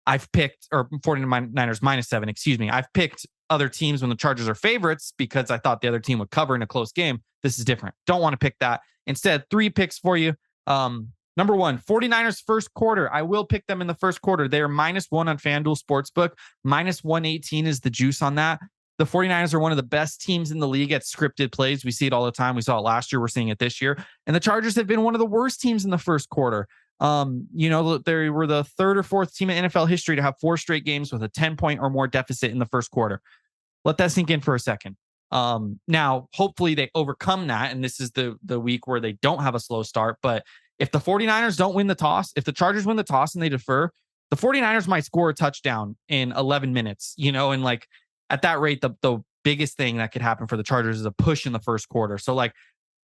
I've picked, or 49ers -7, excuse me. I've picked other teams when the Chargers are favorites because I thought the other team would cover in a close game. This is different. Don't want to pick that. Instead, 3 picks for you. Number 1, 49ers first quarter. I will pick them in the first quarter. They are -1 on FanDuel Sportsbook. -118 is the juice on that. The 49ers are one of the best teams in the league at scripted plays. We see it all the time. We saw it last year. We're seeing it this year. And the Chargers have been one of the worst teams in the first quarter. They were the 3rd or 4th team in NFL history to have 4 straight games with a 10-point or more deficit in the first quarter. Let that sink in for a second. Now, hopefully they overcome that. And this is the week where they don't have a slow start. But if the 49ers don't win the toss, if the Chargers win the toss and they defer, the 49ers might score a touchdown in 11 minutes, and like at that rate, the biggest thing that could happen for the Chargers is a push in the first quarter. So like,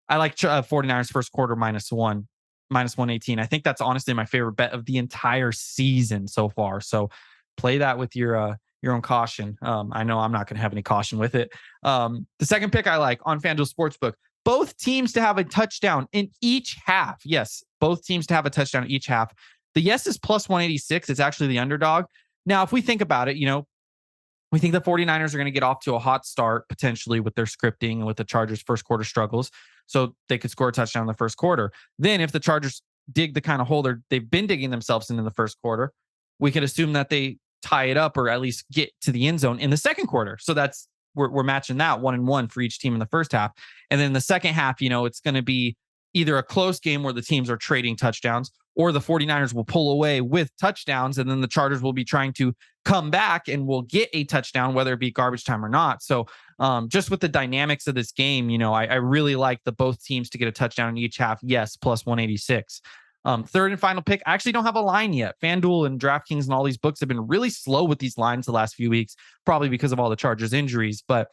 I like 49ers first quarter -1, -118. I think that's honestly my favorite bet of the entire season so far. So play that with your own caution. I know I'm not going to have any caution with it. The second pick I like on FanDuel Sportsbook, both teams to have a touchdown in each half. Yes, both teams to have a touchdown in each half. The yes is +186. It's actually the underdog. Now, if we think about it, we think the 49ers are going to get off to a hot start potentially with their scripting and with the Chargers' first quarter struggles. So they could score a touchdown in the first quarter. Then if the Chargers dig the kind of hole they've been digging themselves in the first quarter, we could assume that they tie it up or at least get to the end zone in the second quarter. So we're matching that 1-1 for each team in the first half. And then in the second half, it's going to be either a close game where the teams are trading touchdowns, or the 49ers will pull away with touchdowns. And then the Chargers will be trying to come back and will get a touchdown, whether it be garbage time or not. So just with the dynamics of this game, I really like both teams to get a touchdown in each half. Yes, +186. Third and final pick. I actually don't have a line yet. FanDuel and DraftKings and all these books have been really slow with these lines the last few weeks, probably because of all the Chargers injuries. But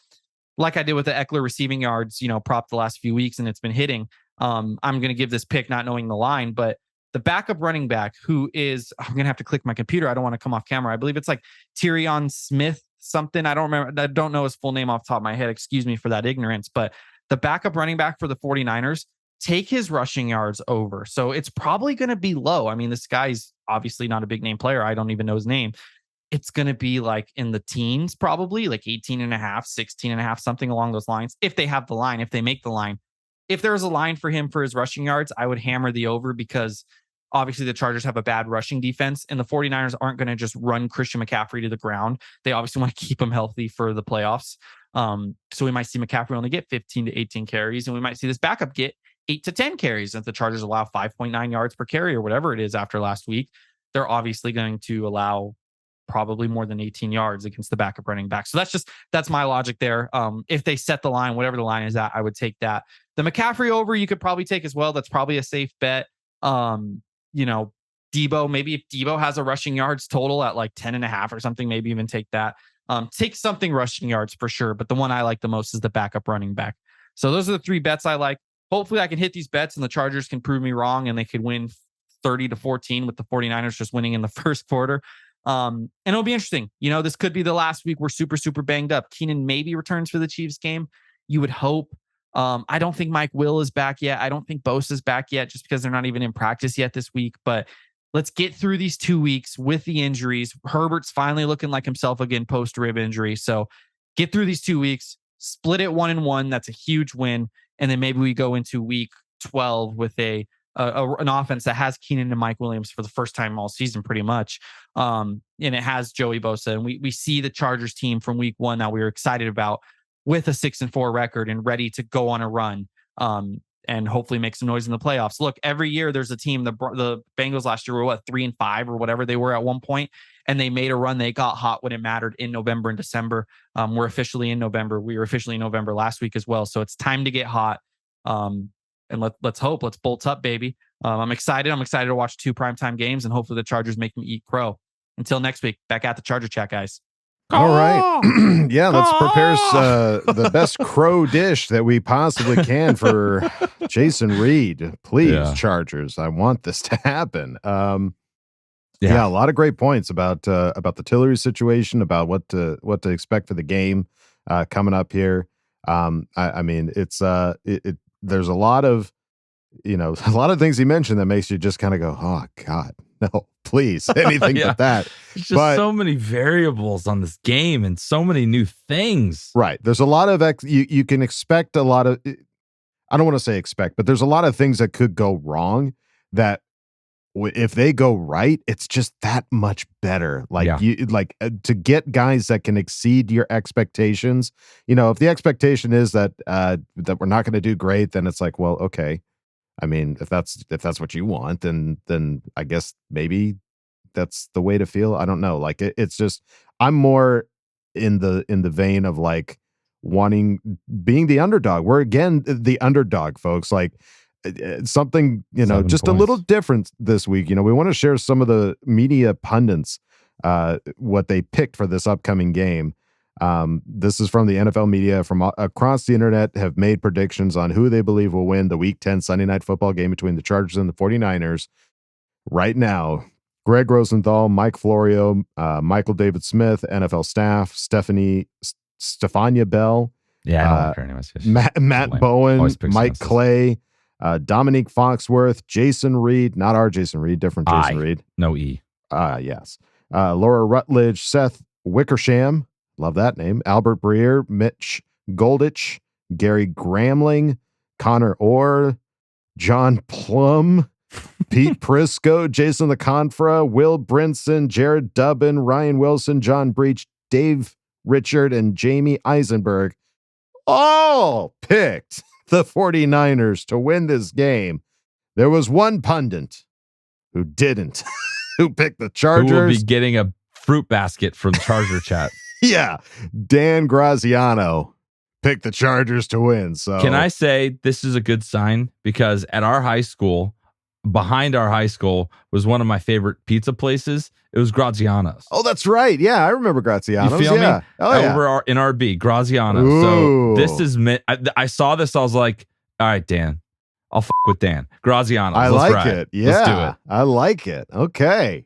like I did with the Eckler receiving yards, prop the last few weeks, and it's been hitting. I'm going to give this pick not knowing the line, but the backup running back who is, I'm going to have to click my computer. I don't want to come off camera. I believe it's like Tyrion Smith something. I don't remember. I don't know his full name off the top of my head. Excuse me for that ignorance, but the backup running back for the 49ers, take his rushing yards over. So it's probably going to be low. I mean, this guy's obviously not a big name player. I don't even know his name. It's going to be like in the teens, probably like 18 and a half, 16 and a half, something along those lines. If they have the line, if they make the line, if there's a line for him for his rushing yards, I would hammer the over because obviously the Chargers have a bad rushing defense and the 49ers aren't going to just run Christian McCaffrey to the ground. They obviously want to keep him healthy for the playoffs. So we might see McCaffrey only get 15 to 18 carries, and we might see this backup get 8 to 10 carries. If the Chargers allow 5.9 yards per carry or whatever it is after last week, they're obviously going to allow probably more than 18 yards against the backup running back. So that's my logic there. If they set the line, whatever the line is at, I would take that. The McCaffrey over, you could probably take as well. That's probably a safe bet. Debo, maybe if Debo has a rushing yards total at like 10 and a half or something, maybe even take that. Take something rushing yards for sure. But the one I like the most is the backup running back. So those are the three bets I like. Hopefully I can hit these bets and the Chargers can prove me wrong and they could win 30-14 with the 49ers just winning in the first quarter. And it'll be interesting. This could be the last week we're super, super banged up. Keenan maybe returns for the Chiefs game. You would hope. I don't think Mike Will is back yet. I don't think Bosa is back yet just because they're not even in practice yet this week. But let's get through these 2 weeks with the injuries. Herbert's finally looking like himself again post-rib injury. So get through these 2 weeks, split it 1-1. That's a huge win. And then maybe we go into week 12 with an offense that has Keenan and Mike Williams for the first time all season, pretty much. And it has Joey Bosa. And we see the Chargers team from week 1 that we were excited about with a 6-4 record and ready to go on a run and hopefully make some noise in the playoffs. Look, every year there's a team, the Bengals last year were 3-5 or whatever they were at one point, and they made a run. They got hot when it mattered in November and December. We're officially in November. We were officially in November last week as well. So it's time to get hot. And let's hope. Let's bolt up, baby. I'm excited. I'm excited to watch 2 primetime games, and hopefully the Chargers make me eat crow. Until next week, back at the Charger Chat, guys. All right. Yeah, let's prepare the best crow dish that we possibly can for Jason Reed. Please, Chargers. I want this to happen. Yeah, a lot of great points about the Tillery situation, about what to expect for the game coming up here. I mean, it's there's a lot of things he mentioned that makes you just kind of go, oh God, no, please, anything but that. There's just so many variables on this game and so many new things. Right. There's a lot of you can expect a lot of. I don't want to say expect, but there's a lot of things that could go wrong that if they go right, it's just that much better. Like to get guys that can exceed your expectations. If the expectation is that we're not going to do great, then it's like, well, okay. I mean, if that's what you want, then I guess maybe that's the way to feel. I don't know. Like it's just, I'm more in the vein of like being the underdog. We're again the underdog, folks. Like something, 7 just points. a little different this week. We want to share some of the media pundits, what they picked for this upcoming game. This is from the NFL media from across the internet have made predictions on who they believe will win the Week 10 Sunday Night Football game between the Chargers and the 49ers. Right now, Greg Rosenthal, Mike Florio, Michael David Smith, NFL staff, Stefania Bell, I don't like her anyways. Matt Bowen, Mike Clay, Dominique Foxworth, Jason Reed, not our Jason Reed, different Jason Reed. No E. Yes. Laura Rutledge, Seth Wickersham, love that name, Albert Breer, Mitch Goldich, Gary Gramling, Connor Orr, John Plum, Pete Prisco, Jason LaConfra, Will Brinson, Jared Dubbin, Ryan Wilson, John Breach, Dave Richard, and Jamie Eisenberg all picked the 49ers to win this game. There was one pundit who didn't, who picked the Chargers. Who will be getting a fruit basket from Charger Chat. Yeah. Dan Graziano picked the Chargers to win. So can I say this is a good sign? Because at our high school, behind our high school was one of my favorite pizza places. It was Graziano's. Oh, that's right. Yeah, I remember Graziano's. You feel yeah. me? Oh, yeah. Over in RB, Graziano's. Ooh. So this is I saw this. I was like, all right, Dan, I'll with Dan. Graziano's. I Let's like ride. it. Yeah, Let's do it. I like it. Okay.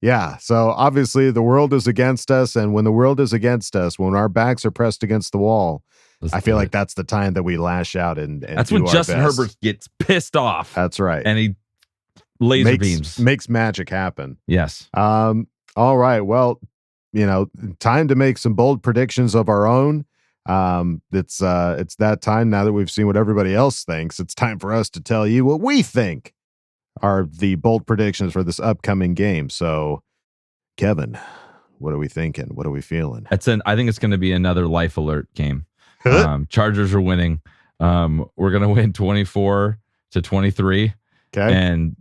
Yeah. So obviously the world is against us. And when the world is against us, when our backs are pressed against the wall, I feel like that's the time that we lash out and that's do when our Justin best. Herbert gets pissed off. That's right. And he laser beams. Makes magic happen. Yes. All right. Well, time to make some bold predictions of our own. It's that time now that we've seen what everybody else thinks. It's time for us to tell you what we think are the bold predictions for this upcoming game. So, Kevin, what are we thinking? What are we feeling? I think it's going to be another life alert game. Chargers are winning. We're going to win 24-23. Okay. And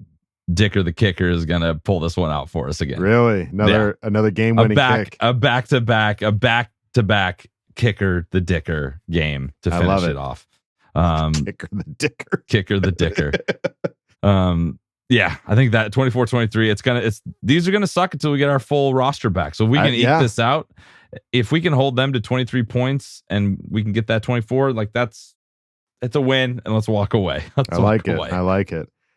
Dicker the kicker is going to pull this one out for us again. Really? Another game-winning kick. A back-to-back kicker the Dicker game to finish it off. Kicker the Dicker. Yeah, I think that 24-23, these are gonna suck until we get our full roster back. So if we can eke this out. If we can hold them to 23 points and we can get that 24, like it's a win, and let's walk away. I like it.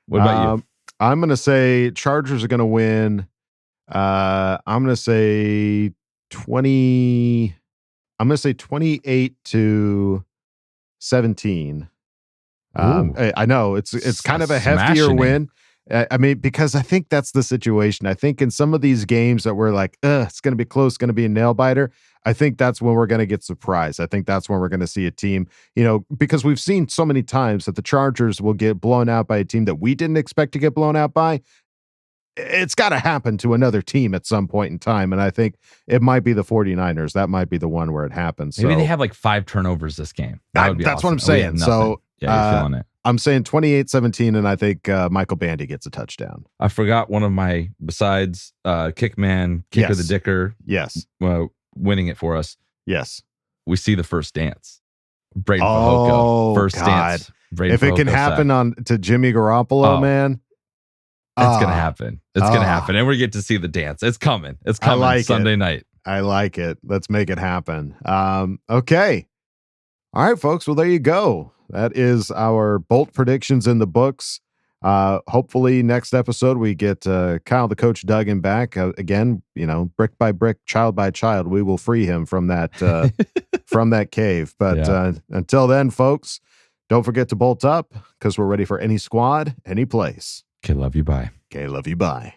What about you? I'm gonna say Chargers are gonna win. I'm gonna say 28-17. I know it's kind of a heftier win. I mean, because I think that's the situation. I think in some of these games that we're like, it's going to be close, going to be a nail biter. I think that's when we're going to get surprised. I think that's when we're going to see a team, because we've seen so many times that the Chargers will get blown out by a team that we didn't expect to get blown out by. It's got to happen to another team at some point in time. And I think it might be the 49ers. That might be the one where it happens. Maybe they have like 5 turnovers this game. That would be that's awesome. what I'm saying. So yeah, you're feeling it. I'm saying 28-17, and I think Michael Bandy gets a touchdown. I forgot one of my, besides Kicker the Dicker. Yes. Winning it for us. Yes. We see the first dance. Braden Fehoko. First dance. Braden if it can happen to Jimmy Garoppolo, man. It's going to happen. It's going to happen. And we get to see the dance. It's coming. It's coming Sunday night. I like it. Let's make it happen. Okay. All right, folks. Well, there you go. That is our bolt predictions in the books. Hopefully next episode we get Kyle the coach Duggan back again. Brick by brick, child by child, we will free him from that from that cave. But until then, folks, don't forget to bolt up because we're ready for any squad, any place. Okay, love you. Bye. Okay, love you. Bye.